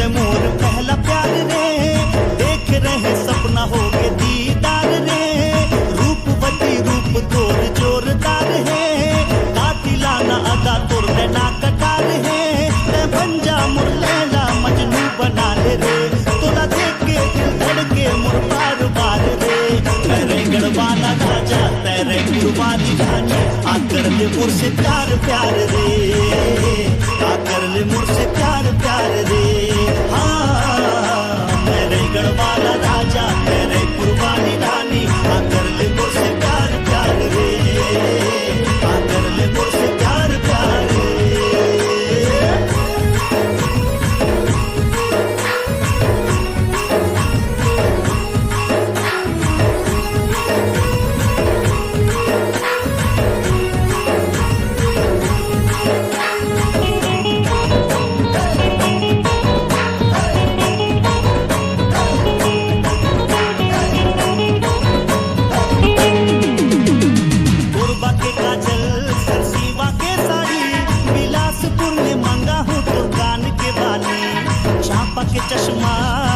मोर पहला प्यार रे, देख रहे सपना हो गए दीदार रे। रूपवती रूप तोर जोरदार है, कातिला ना अदा तोर ना कटार है। ते बन जा मुर लैला मजनू बना ले रे, तोला देख के दिल धड़के मुर बार बार रे। तेरे गढ़वाला राजा तेरे कुर्बानी रानी, आकर ले मुर से प्यार प्यार रे, आकर ले मुर से प्यार प्यार रे। गढ़वाला राजा तेरे कुर्बानी रानी, आकर ले मुझसे प्यार प्यार रे, आकर ले मुझसे प्यार प्यार रे। के चश्मा